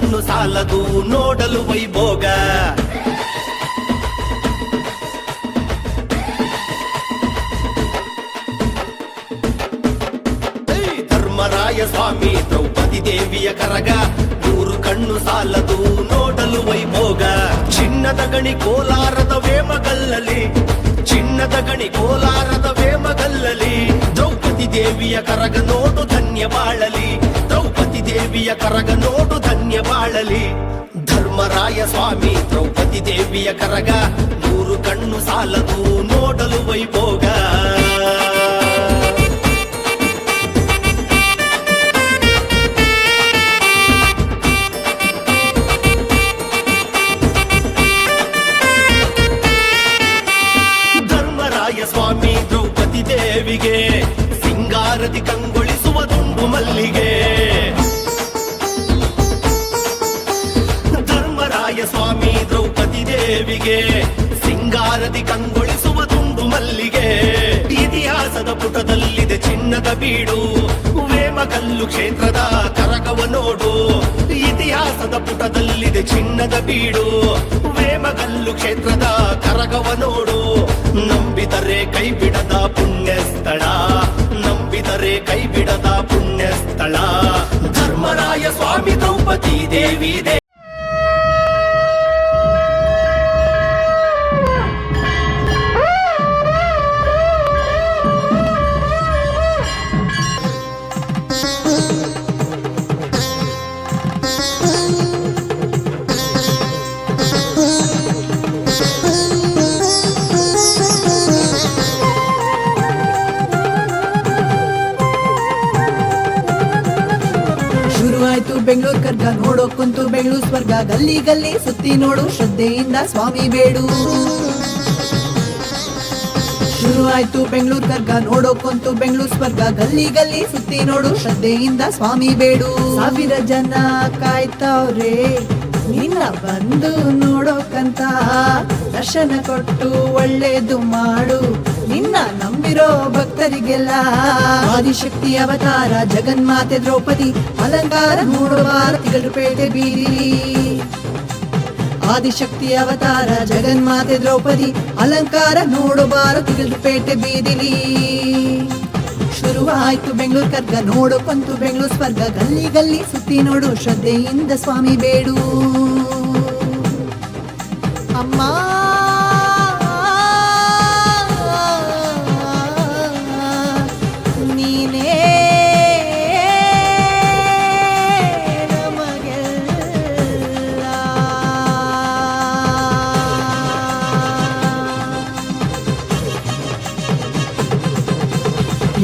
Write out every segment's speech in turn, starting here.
ಕಣ್ಣು ಸಾಲದು ನೋಡಲು ವೈಭೋಗ. ಧರ್ಮರಾಯ ಸ್ವಾಮಿ ದ್ರೌಪದಿ ದೇವಿಯ ಕರಗ, 100 ಕಣ್ಣು ಸಾಲದು ನೋಡಲು ವೈಭೋಗ. ಚಿನ್ನದ ಗಣಿ ಕೋಲಾರದ ವೇಮಗಲ್ಲಲಿ, ಚಿನ್ನದ ಗಣಿ ಕೋಲಾರದ ವೇಮಗಲ್ಲಲಿ, ದ್ರೌಪದಿ ದೇವಿಯ ಕರಗ ನೋಡು ಧನ್ಯ ಬಾಳಲಿ, ದ್ರೌಪದಿ ದೇವಿಯ ಕರಗ ನೋಡು ಧನ್ಯ ಬಾಳಲಿ. ಧರ್ಮರಾಯ ಸ್ವಾಮಿ ದ್ರೌಪದಿ ದೇವಿಯ ಕರಗ, 100 ಕಣ್ಣು ಸಾಲದು ನೋಡಲು ವೈಭೋಗ. ಸ್ವಾಮಿ ದ್ರೌಪದಿ ದೇವಿಗೆ ಸಿಂಗಾರದಿ ಕಂಗೊಳಿಸುವುದುಂಡು ಮಲ್ಲಿಗೆ. ಧರ್ಮರಾಯ ಸ್ವಾಮಿ ದ್ರೌಪದಿ ದೇವಿಗೆ ಸಿಂಗಾರದಿ ಕಂಗೊಳಿಸುವುದುಂಡು ಮಲ್ಲಿಗೆ. ಇತಿಹಾಸದ ಪುಟದಲ್ಲಿದೆ ಚಿನ್ನದ ಬೀಡು, ವೇಮಗಲ್ಲು ಕ್ಷೇತ್ರದ ಕರಗವ ನೋಡು. ಇತಿಹಾಸದ ಪುಟದಲ್ಲಿದೆ ಚಿನ್ನದ ಬೀಡು, ವೇಮಗಲ್ಲು ಕ್ಷೇತ್ರದ ಕರಗವ ನೋಡು. ನಂಬಿದರೆ ಕೈ ಬಿಡದ ಪುಣ್ಯ ಸ್ಥಳ, ನಂಬಿದರೆ ಕೈ ಬಿಡದ ಪುಣ್ಯ ಸ್ಥಳ. ಧರ್ಮರಾಯ ಸ್ವಾಮಿ ದ್ರೌಪದಿ ದೇವಿ ಬೆಂಗಳೂರು ಕರ್ಗ ನೋಡೋ ಕುಂತು ಬೆಂಗಳೂರು ಸ್ವರ್ಗ, ಗಲ್ಲಿ ಗಲ್ಲಿ ಸುತ್ತಿ ನೋಡು ಶ್ರದ್ಧೆಯಿಂದ ಸ್ವಾಮಿ ಬೇಡು. ಶುರು ಆಯ್ತು ಬೆಂಗಳೂರು ಕರ್ಗ ನೋಡೋ ಕುಂತು ಬೆಂಗಳೂರು ಸ್ವರ್ಗ, ಗಲ್ಲಿ ಗಲ್ಲಿ ಸುತ್ತಿ ನೋಡು ಶ್ರದ್ಧೆಯಿಂದ ಸ್ವಾಮಿ ಬೇಡು. 1000 ಜನ ಕಾಯ್ತವ್ರೆ ನಿನ್ನ ಬಂದು ನೋಡೋಕಂತ, ದರ್ಶನ ಕೊಟ್ಟು ಒಳ್ಳೇದು ಮಾಡು ನಿನ್ನ ನಂಬಿರೋ ಭಕ್ತರಿಗೆಲ್ಲ. ಆದಿಶಕ್ತಿ ಅವತಾರ ಜಗನ್ಮಾತೆ ದ್ರೌಪದಿ ಅಲಂಕಾರ ನೋಡುವ ತಿಗಲುಪೇಟೆ ಬೀದಿಲಿ. ಆದಿಶಕ್ತಿ ಅವತಾರ ಜಗನ್ಮಾತೆ ದ್ರೌಪದಿ ಅಲಂಕಾರ ನೋಡುವ ತಿಗಲುಪೇಟೆ ಬೀದಿಲಿ. ಶುರುವಾಯ್ತು ಬೆಂಗಳೂರು ಕರ್ಗ ನೋಡು ಕೊಂತು ಬೆಂಗಳೂರು ಸ್ವರ್ಗ, ಗಲ್ಲಿ ಗಲ್ಲಿ ಸುತ್ತಿ ನೋಡು ಶ್ರದ್ಧೆಯಿಂದ ಸ್ವಾಮಿ ಬೇಡು. ಅಮ್ಮ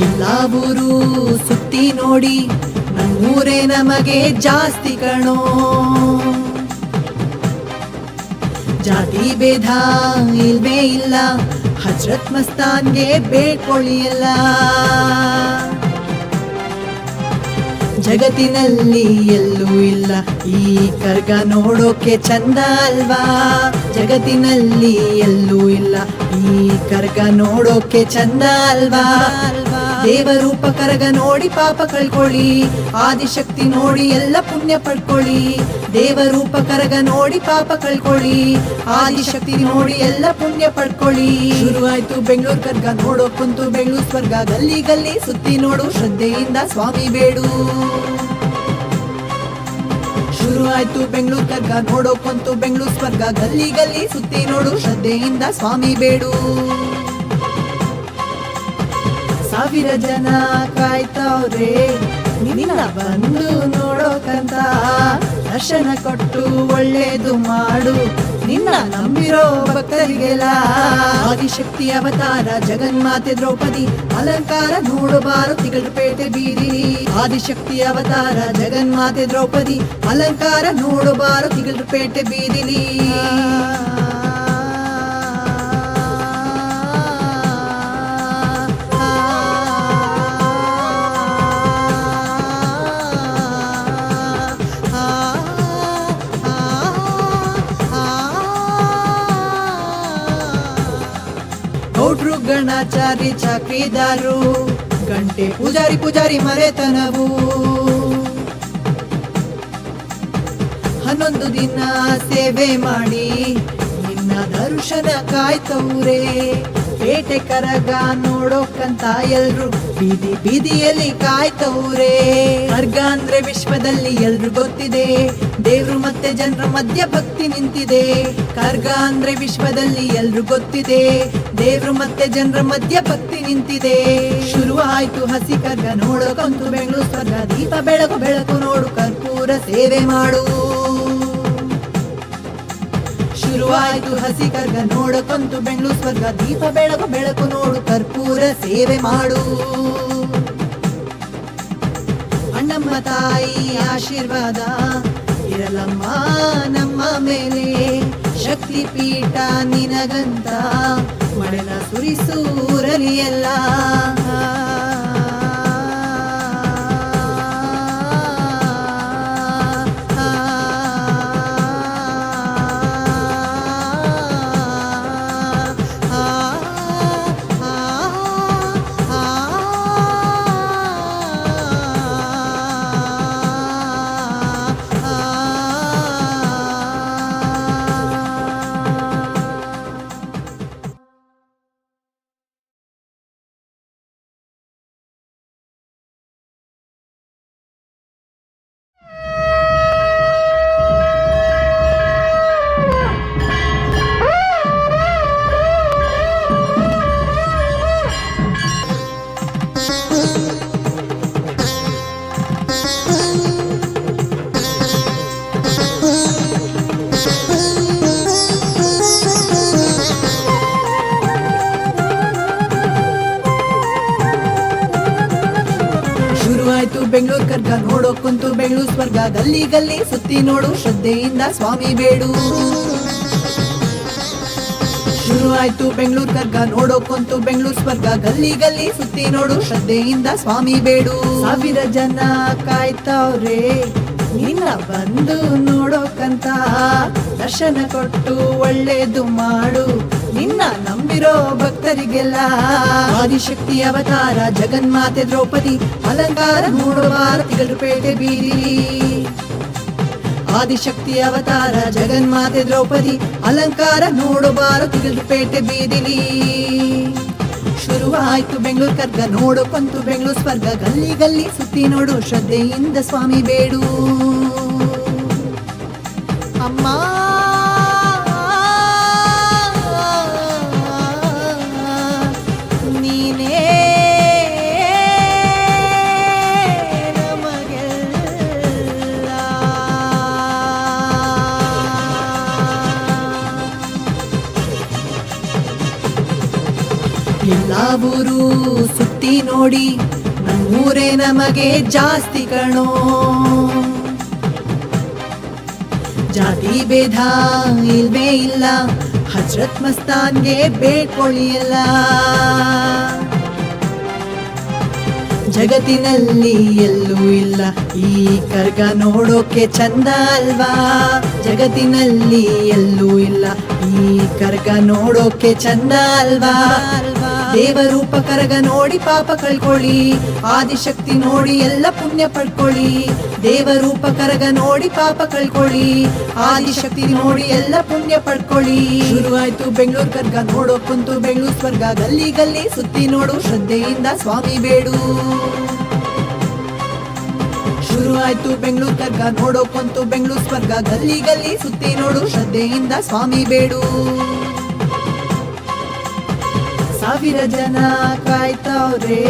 ಎಲ್ಲ ಊರು ಸುತ್ತಿ ನೋಡಿ ನಮ್ಮೂರೇ ನಮಗೆ ಜಾಸ್ತಿ ಕಣೋ. ಜಾತಿ ಭೇದ ಇಲ್ವೇ ಇಲ್ಲ, ಹಜರತ್ ಮಸ್ತಾನ್ಗೆ ಬೇಡ್ಕೊಳ್ಳಿ ಎಲ್ಲ. ಜಗತ್ತಿನಲ್ಲಿ ಎಲ್ಲೂ ಇಲ್ಲ ಈ ಕರ್ಗ ನೋಡೋಕೆ ಚಂದ ಅಲ್ವಾ. ಜಗತ್ತಿನಲ್ಲಿ ಎಲ್ಲೂ ಇಲ್ಲ ಈ ಕರ್ಗ ನೋಡೋಕೆ ಚಂದ ಅಲ್ವಾ. ದೇವರೂಪ ಕರಗ ನೋಡಿ ಪಾಪ ಕಳ್ಕೊಳ್ಳಿ, ಆದಿಶಕ್ತಿ ನೋಡಿ ಎಲ್ಲ ಪುಣ್ಯ ಪಡ್ಕೊಳ್ಳಿ. ದೇವರೂಪ ಕರಗ ನೋಡಿ ಪಾಪ ಕಳ್ಕೊಳ್ಳಿ, ಆದಿಶಕ್ತಿ ನೋಡಿ ಎಲ್ಲ ಪುಣ್ಯ ಪಡ್ಕೊಳ್ಳಿ. ಶುರುವಾಯ್ತು ಬೆಂಗಳೂರು ಕರ್ಗ ನೋಡೋ ಕುಂತು ಬೆಂಗಳೂರು ಸ್ವರ್ಗ, ಗಲ್ಲಿ ಗಲ್ಲಿ ಸುತ್ತಿ ನೋಡು ಶ್ರದ್ಧೆಯಿಂದ ಸ್ವಾಮಿ ಬೇಡು. ಶುರುವಾಯ್ತು ಬೆಂಗಳೂರು ಕರ್ಗ ನೋಡೋ ಕುಂತು ಬೆಂಗಳೂರು ಸ್ವರ್ಗ, ಗಲ್ಲಿ ಗಲ್ಲಿ ಸುತ್ತಿ ನೋಡು ಶ್ರದ್ಧೆಯಿಂದ ಸ್ವಾಮಿ ಬೇಡು. 1000 ಜನ ಕಾಯ್ತವ್ರೆ ನಿನ್ನ ಬಂದು ನೋಡೋಕಂತ, ದರ್ಶನ ಕೊಟ್ಟು ಒಳ್ಳೇದು ಮಾಡು ನಿನ್ನ ನಂಬಿರೋ ಭಕ್ತರಿಗೆಲ್ಲ. ಆದಿಶಕ್ತಿ ಅವತಾರ ಜಗನ್ಮಾತೆ ದ್ರೌಪದಿ ಅಲಂಕಾರ ನೋಡಬಾರು ತಿಗಲುಪೇಟೆ ಬೀದಿಲಿ. ಆದಿಶಕ್ತಿ ಅವತಾರ ಜಗನ್ಮಾತೆ ದ್ರೌಪದಿ ಅಲಂಕಾರ ನೋಡಬಾರು ತಿಗಲುಪೇಟೆ ಬೀದಿಲಿ. ಗೌಡ್ರು ಗಣಾಚಾರಿ ಚಾಕ್ರಿದಾರು, ಗಂಟೆ ಪೂಜಾರಿ ಪೂಜಾರಿ ಮರೆತನವು. 11 ದಿನ ಸೇವೆ ಮಾಡಿ ನಿನ್ನ ದರ್ಶನ ಕಾಯ್ತವ್ರೆ. ಪೇಟೆ ಕರಗ ನೋಡೋಕಂತ ಎಲ್ರು ಬೀದಿ ಬೀದಿಯಲ್ಲಿ ಕಾಯ್ತವ್ರೆ. ಕರ್ಗ ಅಂದ್ರೆ ವಿಶ್ವದಲ್ಲಿ ಎಲ್ರು ಗೊತ್ತಿದೆ, ದೇವ್ರು ಮತ್ತೆ ಜನರ ಮಧ್ಯ ಭಕ್ತಿ ನಿಂತಿದೆ. ಕರ್ಗ ಅಂದ್ರೆ ವಿಶ್ವದಲ್ಲಿ ಎಲ್ರು ಗೊತ್ತಿದೆ, ದೇವ್ರು ಮತ್ತೆ ಜನರ ಮಧ್ಯ ಭಕ್ತಿ ನಿಂತಿದೆ. ಶುರುವಾಯ್ತು ಹಸಿ ಕರ್ಗ ನೋಡೋಕಂತೂ ಬೆಂಗಳೂರು ಸ್ವರ್ಗ. ದೀಪ ಬೆಳಕು ಬೆಳಕು ನೋಡು, ಕರ್ಪೂರ ಸೇವೆ ಮಾಡು. ಶುರುವಾಯ್ತು ಹಸಿ ಕರ್ಗ ನೋಡಕಂತು ಬೆಂಗಳೂರು ಸ್ವರ್ಗ. ದೀಪ ಬೆಳಕು ಬೆಳಕು ನೋಡು, ಕರ್ಪೂರ ಸೇವೆ ಮಾಡು. ಅಣ್ಣಮ್ಮ ತಾಯಿ ಆಶೀರ್ವಾದ ಇರಲಮ್ಮ ನಮ್ಮ ಮೇಲೆ. ಶಕ್ತಿ ಪೀಠ ನಿನಗಂತ ಮಳೆನ ಸುರಿಸೂರಲಿ ಎಲ್ಲ. ಬೆಂಗಳೂರು ಕರ್ಗ ನೋಡೋಕಂತೂ ಬೆಂಗಳೂರು ಸ್ವರ್ಗ. ಗಲ್ಲಿ ಗಲ್ಲಿ ಸುತ್ತಿ ನೋಡು, ಶ್ರದ್ಧೆಯಿಂದ ಸ್ವಾಮಿ ಬೇಡು. ಶುರು ಆಯ್ತು ಬೆಂಗಳೂರು ಕರ್ಗ ನೋಡೋಕಂತೂ ಬೆಂಗಳೂರು ಸ್ವರ್ಗ. ಗಲ್ಲಿ ಗಲ್ಲಿ ಸುತ್ತಿ ನೋಡು, ಶ್ರದ್ಧೆಯಿಂದ ಸ್ವಾಮಿ ಬೇಡು. 1000 ಜನ ಕಾಯ್ತವ್ರೆ ನಿನ್ನ ಬಂದು ನೋಡೋಕಂತ. ದರ್ಶನ ಕೊಟ್ಟು ಒಳ್ಳೇದು ಮಾಡು, ನಿನ್ನ ನಂಬಿರೋ ಭಕ್ತರಿಗೆಲ್ಲ. ಆದಿಶಕ್ತಿ ಅವತಾರ ಜಗನ್ಮಾತೆ ದ್ರೌಪದಿ, ಅಲಂಕಾರ ನೋಡುವ ಭಾರತಿಗಳು ಪೇಟೆ ಬೀದಿ. ಆದಿಶಕ್ತಿ ಅವತಾರ ಜಗನ್ಮಾತೆ ದ್ರೌಪದಿ, ಅಲಂಕಾರ ನೋಡು ಭಾರತಿಗಳು ಪೇಟೆ ಬೀದಿಲಿ. ಶುರುವಾಯ್ತು ಬೆಂಗಳೂರು ಕರ್ಗ ನೋಡೋಕಂತೂ ಬೆಂಗಳೂರು ಸ್ವರ್ಗ. ಗಲ್ಲಿ ಗಲ್ಲಿ ಸುತ್ತಿ ನೋಡು, ಶ್ರದ್ಧೆಯಿಂದ ಸ್ವಾಮಿ ಬೇಡು. ಅಮ್ಮ ನೀನೇ ನಮಗೆಲ್ಲ. ಎಲ್ಲ ಊರು ಸುತ್ತಿ ನೋಡಿ, ನಮ್ಮೂರೇ ನಮಗೆ ಜಾಸ್ತಿ ಕಣೋ. ಜಾತಿ ಭೇದ ಇಲ್ವೇ ಇಲ್ಲ, ಹಜರತ್ ಮಸ್ತಾನ್ಗೆ ಬೇಡ್ಕೊಳ್ಳಿ ಎಲ್ಲ. ಜಗತ್ತಿನಲ್ಲಿ ಎಲ್ಲೂ ಇಲ್ಲ ಈ ಕರ್ಗ ನೋಡೋಕೆ ಚಂದ ಅಲ್ವಾ. ಜಗತ್ತಿನಲ್ಲಿ ಎಲ್ಲೂ ಇಲ್ಲ ಈ ಕರ್ಗ ನೋಡೋಕೆ ಚಂದ ಅಲ್ವಾ. ದೇವರೂಪ ಕರಗ ನೋಡಿ ಪಾಪ ಕಳ್ಕೊಳ್ಳಿ, ಆದಿಶಕ್ತಿ ನೋಡಿ ಎಲ್ಲ ಪುಣ್ಯ ಪಡ್ಕೊಳ್ಳಿ. ದೇವರೂಪ ಕರಗ ನೋಡಿ ಪಾಪ ಕಳ್ಕೊಳ್ಳಿ, ಆದಿಶಕ್ತಿ ನೋಡಿ ಎಲ್ಲ ಪುಣ್ಯ ಪಡ್ಕೊಳ್ಳಿ. ಶುರುವಾಯ್ತು ಬೆಂಗಳೂರು ಕರ್ಗ ನೋಡೋಕಂತೂ ಬೆಂಗಳೂರು ಸ್ವರ್ಗ. ಗಲ್ಲಿ ಗಲ್ಲಿ ಸುತ್ತಿ ನೋಡು, ಶ್ರದ್ಧೆಯಿಂದ ಸ್ವಾಮಿ ಬೇಡು. ಶುರುವಾಯ್ತು ಬೆಂಗಳೂರು ಕರ್ಗ ನೋಡೋಕಂತೂ ಬೆಂಗಳೂರು ಸ್ವರ್ಗ. ಗಲ್ಲಿ ಗಲ್ಲಿ ಸುತ್ತಿ ನೋಡು, ಶ್ರದ್ಧೆಯಿಂದ ಸ್ವಾಮಿ ಬೇಡು. 1000 ಜನ ಕಾಯ್ತವ್ರೆ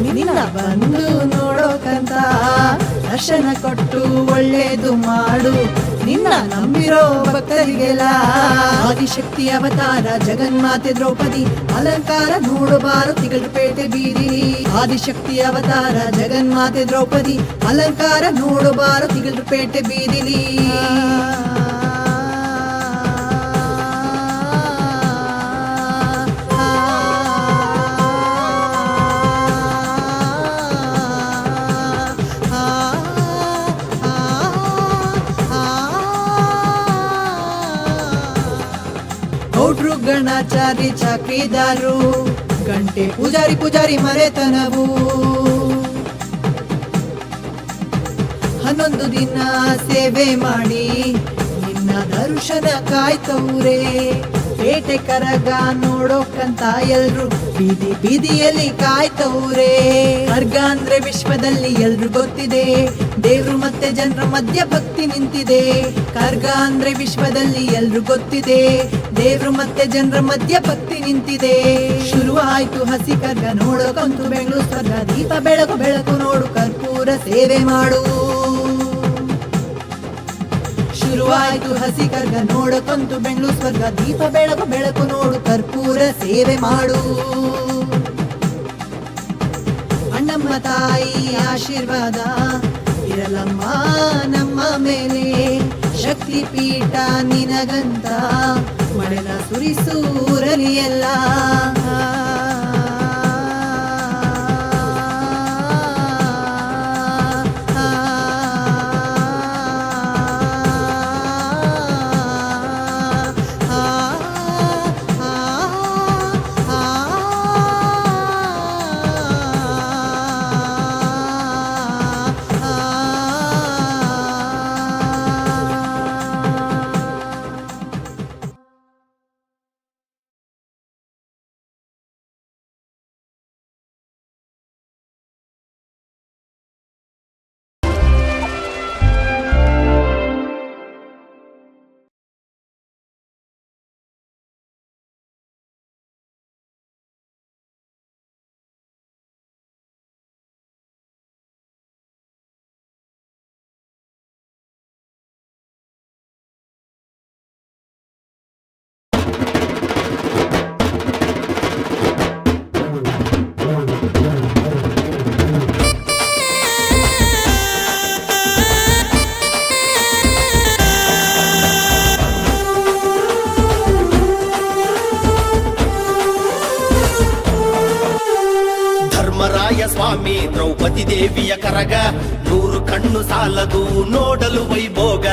ನಿನ್ನ ಬಂದು ನೋಡೋಕಂತ. ದರ್ಶನ ಕೊಟ್ಟು ಒಳ್ಳೇದು ಮಾಡು, ನಿನ್ನ ನಂಬಿರೋ ಭಕ್ತರಿಗೆಲ್ಲ. ಆದಿಶಕ್ತಿ ಅವತಾರ ಜಗನ್ಮಾತೆ ದ್ರೌಪದಿ, ಅಲಂಕಾರ ನೋಡು ಭಾರತಿಗಳು ಪೇಟೆ ಬೀದಿ. ಆದಿಶಕ್ತಿ ಅವತಾರ ಜಗನ್ಮಾತೆ ದ್ರೌಪದಿ, ಅಲಂಕಾರ ನೋಡು ಭಾರತಿಗಳು ಪೇಟೆ ಬೀದಿಲಿ. ಗೌಡ್ರು ಗಣಾಚಾರಿ ಚಾಕ್ರಿದಾರು, ಗಂಟೆ ಪೂಜಾರಿ ಮರೆತನವು. ಹನ್ನೊಂದು ದಿನ ಸೇವೆ ಮಾಡಿ ನಿನ್ನ ದರ್ಶನ ಕಾಯ್ತವ್ರೆ. ಪೇಟೆ ಕರಗ ನೋಡೋಕಂತ ಎಲ್ರು ಬೀದಿ ಬೀದಿಯಲ್ಲಿ ಕಾಯ್ತವ್ರೆ. ಕರ್ಗ ಅಂದ್ರೆ ವಿಶ್ವದಲ್ಲಿ ಎಲ್ರು ಗೊತ್ತಿದೆ, ದೇವ್ರು ಮತ್ತೆ ಜನರ ಮಧ್ಯ ಭಕ್ತಿ ನಿಂತಿದೆ. ಕರ್ಗ ಅಂದ್ರೆ ವಿಶ್ವದಲ್ಲಿ ಎಲ್ರು ಗೊತ್ತಿದೆ, ದೇವ್ರು ಮತ್ತೆ ಜನರ ಮಧ್ಯ ಭಕ್ತಿ ನಿಂತಿದೆ. ಶುರುವಾಯ್ತು ಹಸಿ ಕರ್ಗ ನೋಡೋಕಂತೂ ಬೆಂಗಳೂರು ಸ್ವರ್ಗ. ದೀಪ ಬೆಳಕು ಬೆಳಕು ನೋಡು, ಕರ್ಪೂರ ಸೇವೆ ಮಾಡು. ಶುರುವಾಯ್ತು ಹಸಿ ಕರ್ಗ ನೋಡಕಂತು ಬೆಂಗಳೂರು ಸ್ವರ್ಗ. ದೀಪ ಬೆಳಕು ಬೆಳಕು ನೋಡು, ಕರ್ಪೂರ ಸೇವೆ ಮಾಡು. ಅಣ್ಣಮ್ಮ ತಾಯಿ ಆಶೀರ್ವಾದ ಇರಲಮ್ಮ ನಮ್ಮ ಮೇಲೆ. ಶಕ್ತಿ ಪೀಠ ನಿನಗಂತ ಮಳೆನ ಸುರಿಸೂರಲಿ ಎಲ್ಲ. ಧರ್ಮರಾಯ ಸ್ವಾಮಿ ದ್ರೌಪದಿ ದೇವಿಯ ಕರಗ, 100 ಕಣ್ಣು ಸಾಲದು ನೋಡಲು ವೈಭೋಗ.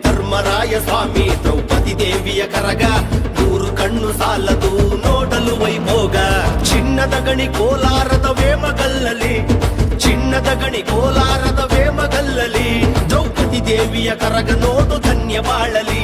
ಧರ್ಮರಾಯ ಸ್ವಾಮಿ ದ್ರೌಪದಿ ದೇವಿಯ ಕರಗ, 100 ಕಣ್ಣು ಸಾಲದು ನೋಡಲು ವೈಭೋಗ. ಚಿನ್ನದ ಗಣಿ ಕೋಲಾರದ ವೇಮಗಲ್ಲಲಿ, ಚಿನ್ನದ ಗಣಿ ಕೋಲಾರದ ವೇಮಗಲ್ಲಲಿ. ದ್ರೌಪದಿ ದೇವಿಯ ಕರಗ ನೋಡು ಧನ್ಯ ಬಾಳಲಿ.